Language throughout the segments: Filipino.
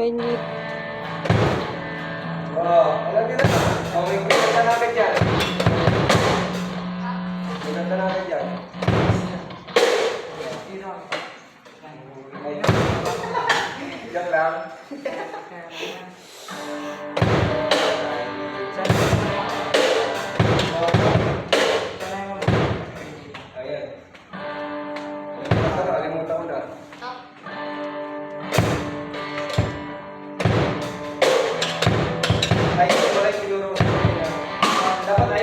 Mainit. Alam niyo na. Okay, pinagtan natin dyan. Pinagtan natin dyan. Diyan lang. Ayan. Alimutan ko na. Ay, wala siguro. Dapat ay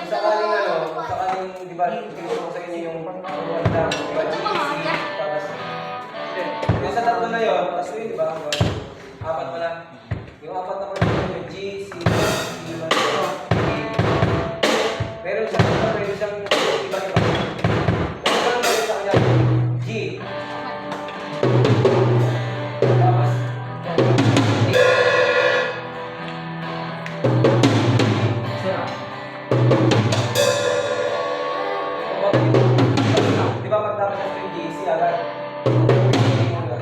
sakaling sakaling, di ba, tinuturo ko sa inyo yung wanda, di ba, GEC, tapos, yung sa tatlo na yun, tapos yun, di ba, apat pala. Yung apat na pala yung G, C, E, pero yung sa tatlo, pwede siyang iba-iba. Kung saan pwede sa kanya, G, tapos, di ba pag dapat sa GC agad? G, tapos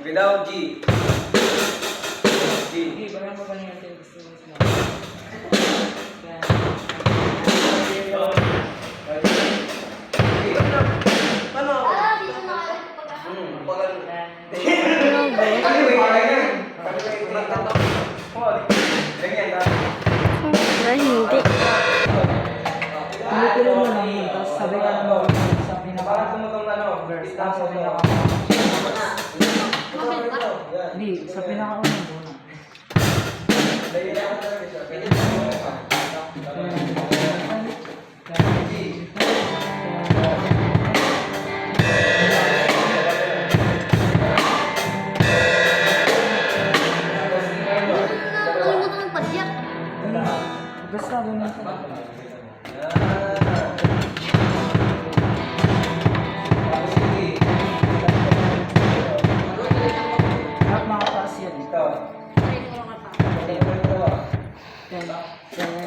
Without G. G. Ay, hindi. Pilipilan mo lang yun, tapos sabi ka naman sa Parang tumutong verse, tapos sa hindi, sa pinakaunang muna. Basta bumita. Lahat makataas yan. Ito.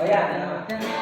Ayan.